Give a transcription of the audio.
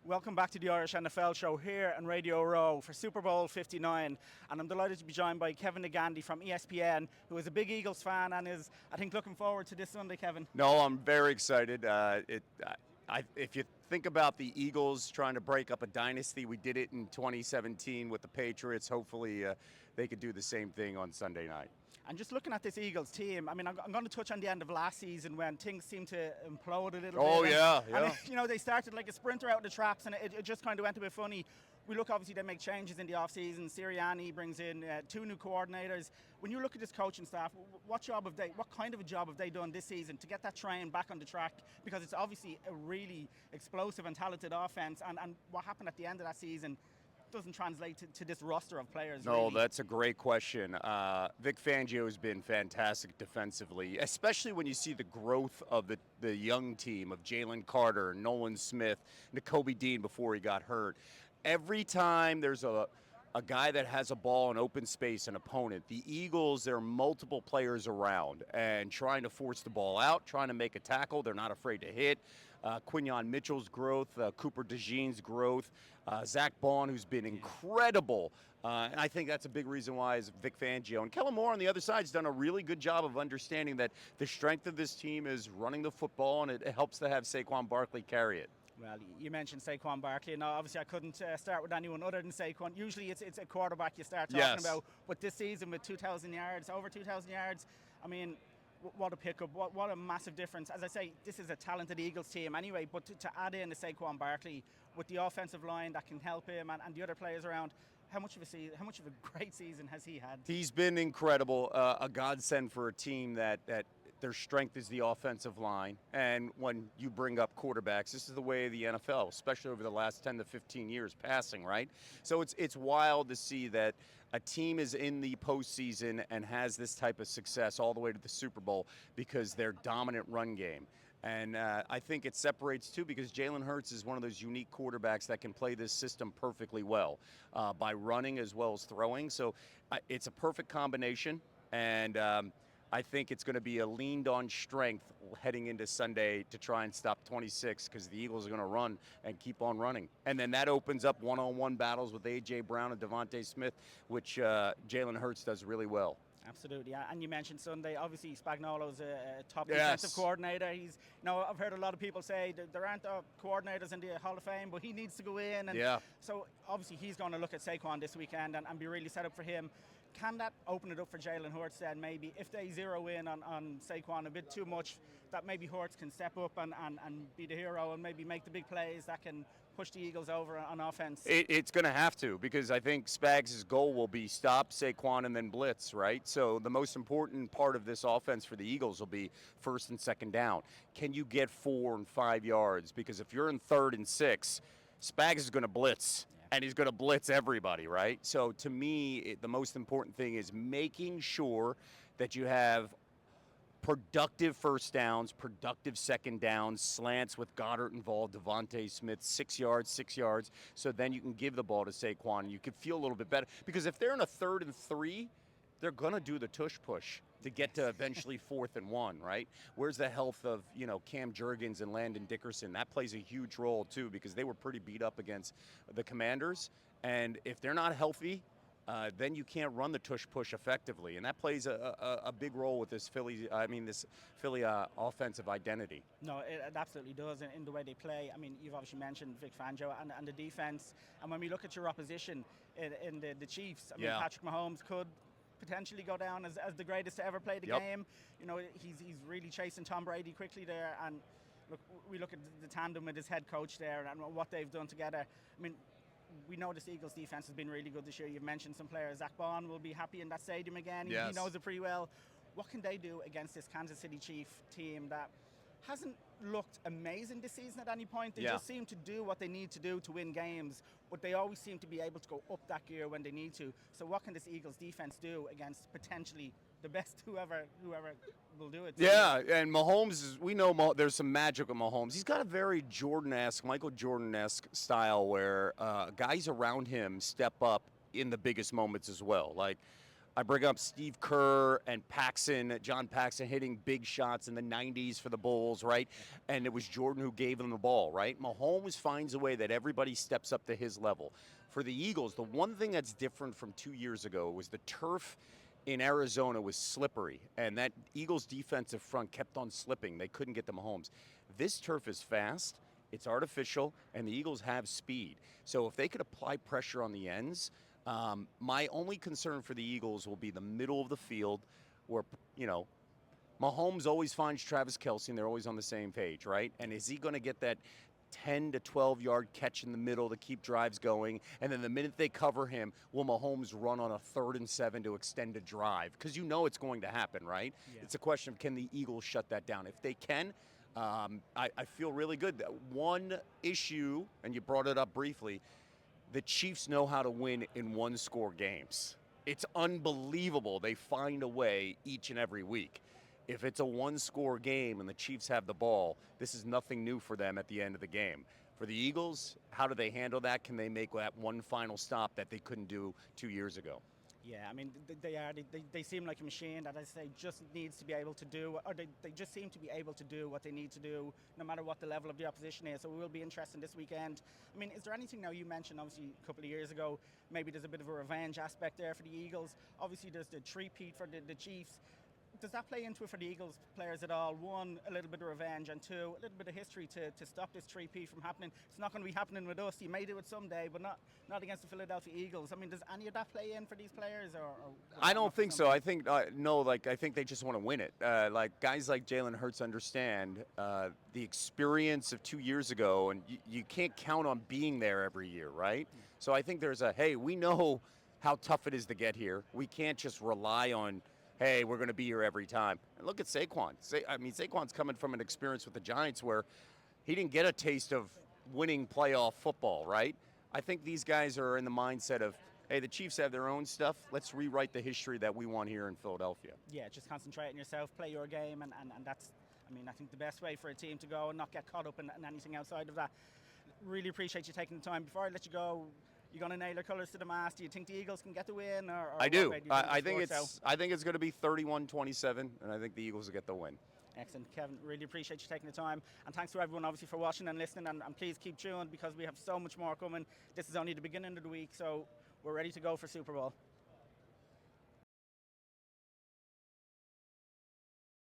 Welcome back to the Irish NFL show here on Radio Row for Super Bowl 59. And I'm delighted to be joined by Kevin Negandhi from ESPN, who is a big Eagles fan and is, I think, looking forward to this Sunday, Kevin. No, I'm very excited. If you think about the Eagles trying to break up a dynasty, we did it in 2017 with the Patriots. Hopefully they could do the same thing on Sunday night. And just looking at this Eagles team, I mean, I'm going to touch on the end of last season when things seemed to implode a little bit. Oh, yeah. And, they started like a sprinter out of the traps, and it just kind of went a bit funny. We look, obviously, they make changes in the offseason. Sirianni brings in 2 new coordinators. When you look at this coaching staff, what kind of a job have they done this season to get that train back on the track? Because it's obviously a really explosive and talented offense, and what happened at the end of that season doesn't translate to this roster of players. No, really. That's a great question. Vic Fangio has been fantastic defensively, especially when you see the growth of the young team of Jalen Carter, Nolan Smith, Nakobe Dean before he got hurt. Every time there's a guy that has a ball in open space, an opponent, the Eagles, there are multiple players around and trying to force the ball out, trying to make a tackle. They're not afraid to hit. Quinyon Mitchell's growth, Cooper DeJean's growth, Zach Bond, who's been incredible. And I think that's a big reason why is Vic Fangio. And Kellen Moore on the other side has done a really good job of understanding that the strength of this team is running the football, and it helps to have Saquon Barkley carry it. Well, you mentioned Saquon Barkley, and obviously I couldn't start with anyone other than Saquon. Usually it's a quarterback you start talking about, but this season with 2,000 yards, over 2,000 yards, I mean, what a pickup, what a massive difference. As I say, this is a talented Eagles team anyway, but to add in the Saquon Barkley with the offensive line that can help him and the other players around, how much of a great season has he had? He's been incredible, a godsend for a team that their strength is the offensive line. And when you bring up quarterbacks, this is the way of the NFL, especially over the last 10 to 15 years, passing, right? So it's wild to see that a team is in the postseason and has this type of success all the way to the Super Bowl because they're dominant run game. And I think it separates, too, because Jalen Hurts is one of those unique quarterbacks that can play this system perfectly well by running as well as throwing. So it's a perfect combination. And I think it's going to be a leaned-on strength heading into Sunday to try and stop 26 because the Eagles are going to run and keep on running. And then that opens up one-on-one battles with A.J. Brown and Devontae Smith, which Jalen Hurts does really well. Absolutely, yeah. And you mentioned Sunday. Obviously, Spagnuolo's a top defensive coordinator. I've heard a lot of people say that there aren't coordinators in the Hall of Fame, but he needs to go in. And so obviously he's going to look at Saquon this weekend and be really set up for him. Can that open it up for Jalen Hurts then maybe if they zero in on Saquon a bit too much, that maybe Hurts can step up and be the hero and maybe make the big plays that can push the Eagles over on offense? It's going to have to, because I think Spags' goal will be stop Saquon and then blitz, right? So the most important part of this offense for the Eagles will be first and second down. Can you get 4 and 5 yards? Because if you're in 3rd and 6, Spags is going to blitz. And he's going to blitz everybody, right? So to me, the most important thing is making sure that you have productive first downs, productive second downs, slants with Goddard involved, Devontae Smith, 6 yards, so then you can give the ball to Saquon and you can feel a little bit better. Because if they're in a 3rd and 3, they're going to do the tush push to get to eventually 4th and 1, right? Where's the health of, Cam Jurgens and Landon Dickerson? That plays a huge role, too, because they were pretty beat up against the Commanders. And if they're not healthy, then you can't run the tush push effectively. And that plays a big role with this Philly offensive identity. No, it absolutely does in the way they play. I mean, you've obviously mentioned Vic Fangio and the defense. And when we look at your opposition in the Chiefs, I mean, Patrick Mahomes could potentially go down as the greatest to ever play the game. He's really chasing Tom Brady quickly there, and we look at the tandem with his head coach there and what they've done together. I mean, we know this Eagles defense has been really good this year. You've mentioned some players. Zach Bond will be happy in that stadium again. He knows it pretty well. What can they do against this Kansas City Chief team that hasn't looked amazing this season at any point? They just seem to do what they need to do to win games, but they always seem to be able to go up that gear when they need to. So what can this Eagles defense do against potentially the best whoever will do it? Yeah, and Mahomes, we know there's some magic with Mahomes. He's got a very Michael Jordan-esque style where guys around him step up in the biggest moments as well. Like I bring up Steve Kerr and Paxson, John Paxson hitting big shots in the 90s for the Bulls, right? And it was Jordan who gave them the ball, right? Mahomes finds a way that everybody steps up to his level. For the Eagles, the one thing that's different from 2 years ago was the turf in Arizona was slippery, and that Eagles defensive front kept on slipping. They couldn't get to Mahomes. This turf is fast, it's artificial, and the Eagles have speed. So if they could apply pressure on the ends, my only concern for the Eagles will be the middle of the field where, Mahomes always finds Travis Kelce, and they're always on the same page, right? And is he going to get that 10 to 12-yard catch in the middle to keep drives going? And then the minute they cover him, will Mahomes run on a 3rd and 7 to extend a drive? Because it's going to happen, right? Yeah. It's a question of, can the Eagles shut that down? If they can, I feel really good. One issue, and you brought it up briefly, the Chiefs know how to win in one-score games. It's unbelievable. They find a way each and every week. If it's a one-score game and the Chiefs have the ball, this is nothing new for them at the end of the game. For the Eagles, how do they handle that? Can they make that one final stop that they couldn't do 2 years ago? Yeah, I mean, they seem like a machine that, as I say, just needs to be able to do, or they just seem to be able to do what they need to do, no matter what the level of the opposition is. So it will be interesting this weekend. I mean, is there anything now, you mentioned, obviously, a couple of years ago, maybe there's a bit of a revenge aspect there for the Eagles. Obviously, there's the three-peat for the Chiefs. Does that play into it for the Eagles players at all? One, a little bit of revenge, and two, a little bit of history to stop this three-peat from happening. It's not going to be happening with us. You may do it someday, but not against the Philadelphia Eagles. I mean, does any of that play in for these players? Or I don't think so. I think, no, I think they just want to win it. Guys like Jalen Hurts understand the experience of 2 years ago, and you can't count on being there every year, right? Yeah. So I think there's hey, we know how tough it is to get here. We can't just rely on, hey, we're going to be here every time. And look at Saquon. Saquon's coming from an experience with the Giants where he didn't get a taste of winning playoff football, right? I think these guys are in the mindset of, hey, the Chiefs have their own stuff. Let's rewrite the history that we want here in Philadelphia. Yeah, just concentrate on yourself, play your game, and that's, I think the best way for a team to go and not get caught up in anything outside of that. Really appreciate you taking the time. Before I let you go, you going to nail your colours to the mast? Do you think the Eagles can get the win? Or I do. I think it's going to be 31-27, and I think the Eagles will get the win. Excellent, Kevin. Really appreciate you taking the time, and thanks to everyone, obviously, for watching and listening. And please keep tuned because we have so much more coming. This is only the beginning of the week, so we're ready to go for Super Bowl.